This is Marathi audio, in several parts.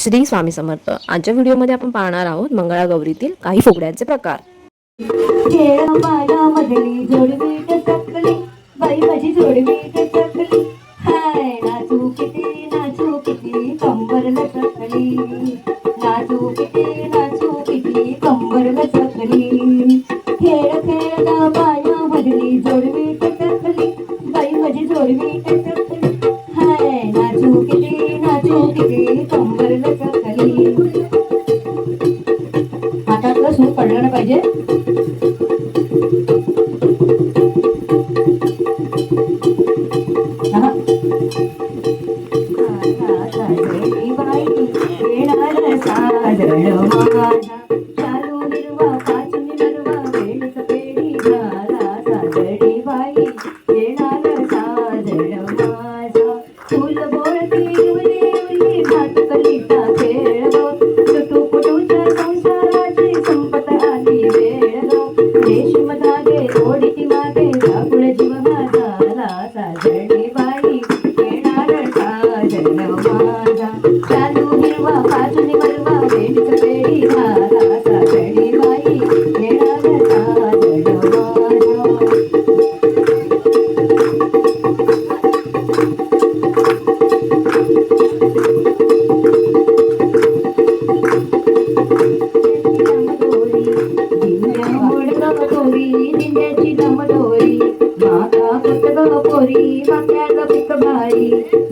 श्री स्वामी समर्थ. आजच्या व्हिडिओमध्ये आपण पाहणार आहोत मंगळागौरीतील काही फुगड्यांचे प्रकार. मधली जोडवीट चकली बाई माझी जोडवीट चकली हाय नाचू किती कंबरला चकली नाचू किती कंबरला चकली खेळ बाया मधली जोडवीट चकली बाई माझी जोडवीट चकली हाय नाचू किती कंबरला चकली. हातातलं सूर पडलं ना पाहिजे.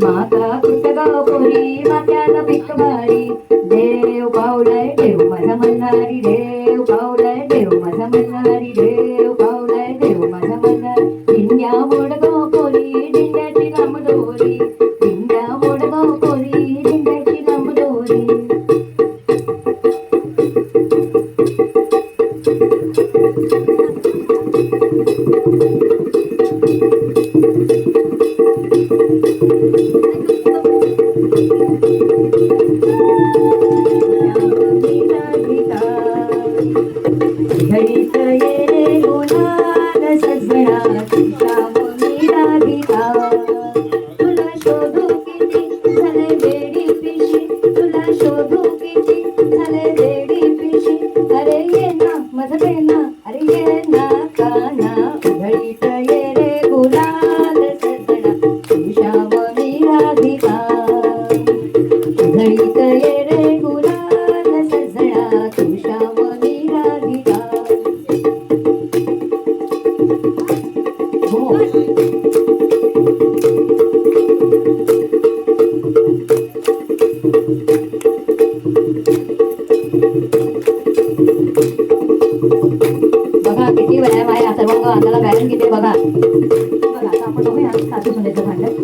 माता कुटगा पोरी मात्याला पिक भारी देव पावलाय देव माझा म्हणणारी देव पावलाय देव माझा म्हणणारी देव पावलाय देव माझा म्हणणारी दिंड्या मोडगाव पोरी दिंड्याची लांब दोरी दिंड्या मोडगाव पोरी दिंड्याची लांब दोरी. बघा किती वेळा माझ्या सर्वांग अंगाला बॅलन्स किती बघा. आता आपण बघूया सासू सुनेचं भांडण.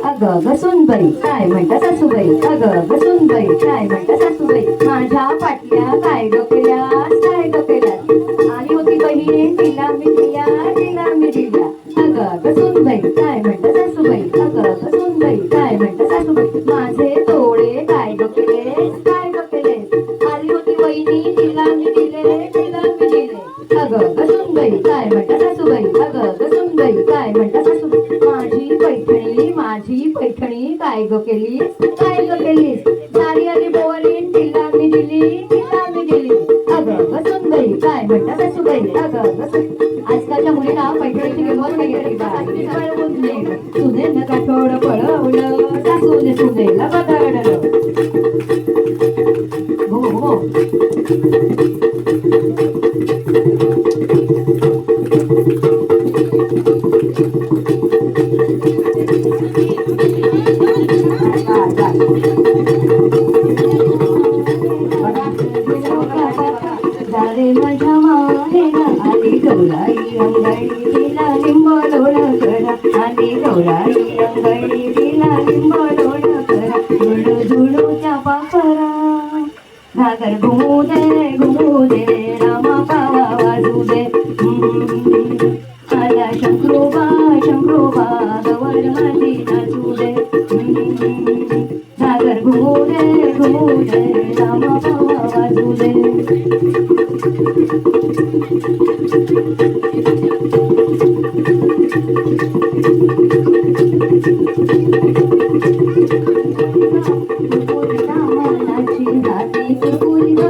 अगं ग सुनबाई काय म्हणता सासूबाई अगं ग सुनबाई काय म्हणता सासूबाई माझ्या पाटल्या काय डोकेल्या आली होती बहीण तिला मी दिल्या अगं ग सुनबाई काय म्हणता सासूबाई अगं ग सुनबाई काय म्हणता सासूबाई माझे तोडे काय डोकेले आली होती बहिणी तिला मी दिले अगं ग सुनबाई काय म्हणता सासूबाई अगं ग सुनबाई काय म्हणता सासूबाई माझी पैठणी काय ग केलीस सारी आली बोवरीन तिला मी दिली अगं ग सुनबाई काय म्हणता सासूबाई अगं ग. आजकालच्या मुलीला पैठणीची किंमत नाही सुनेनं काठोड पळवलं सासूने सुनेला बदललं. हो माझ्या माहेरा आली गौराई अंगडी तिला लिंब लोण करा आली गौराई अंगडी तिला लिंब लोण करा झुळूच्या पाखरा घागर घुमू दे रामा पावा वाजू दे आला शंकरोबा गवर माझी नाचू दे घागर घुमू दे रामा पावा वाजू दे. हाती कुरकुरी ग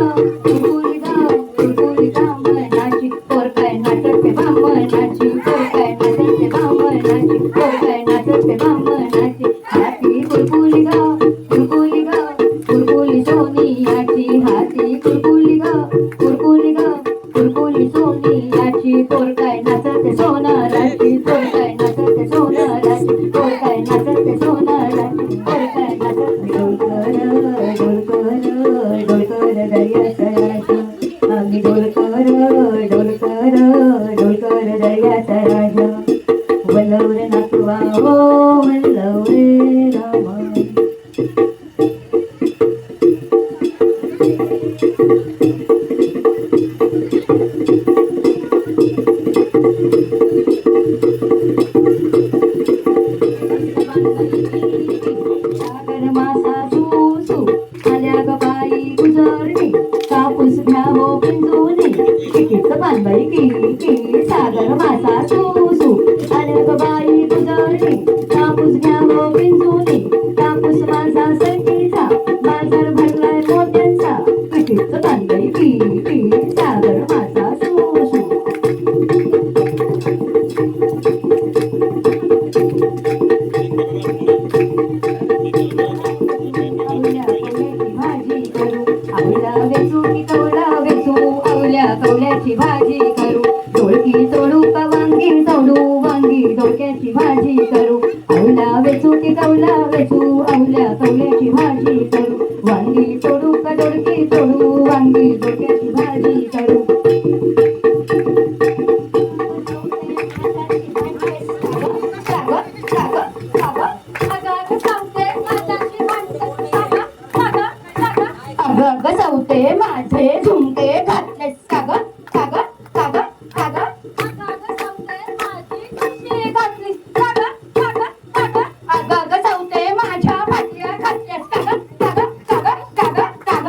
कुरकुरी ग कुरकुरी ग मनाची पोर काय नाचते बामणाची पोर काय नाचते बामणाची पोर काय नाचते बामणाची हाती कुरकुरी ग कुरकुरी ग कुरकुरी सोनियाची हाती कुरकुरी ग कुरकुरी ग कुरकुरी सोनियाची पोर काय नाचते सोनाराची पोर काय नाचते सोनाराची पोर काय नाचते सोनाराची पोर काय नाचते डोलकर दर्याचा राजा आम्ही डोलकर दर्याचा राजा वल्लवरे नातवा हो वल्लवरे रामा सागर मासा सुसू आल्या ग बाई गुजरणी कापूस घ्या हो पिंजूनी कितीच बांधबाई की सागर मासा सुसू आल्या ग बाई गुजरणी कापूस घ्या हो पिंजूनी कापूस माझा सखीचा बाजार भरलाय मोत्यांचा कितीच बांधबाई की सागर मासा सुसू कवल्याची भाजी करू दोडकी तोडू का वांगी तोडू वांगी दोडक्याची भाजी करू आवला वेचू की कवला वेचू आवल्या कवल्याची भाजी करू वांगी तोडू का दोडकी तोडू वांगी दोडक्याची भाजी करू अगं चौथे माझे झुमके घातलेस का ग का ग का ग का ग अगं चौथे माझ्या भाज्या घातल्यास का ग का ग का ग का ग का ग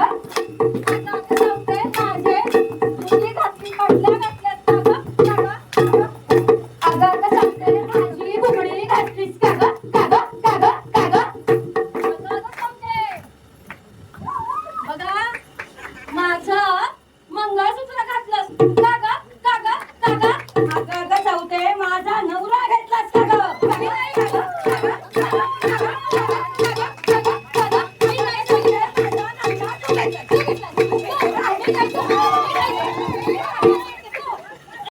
अगं चौथे माझी बुबडी घातलीस का ग का ग का ग का ग बघा माझं मंगळसूत्र घातलंस का ग का ग का ग अगं ग चौथे माझा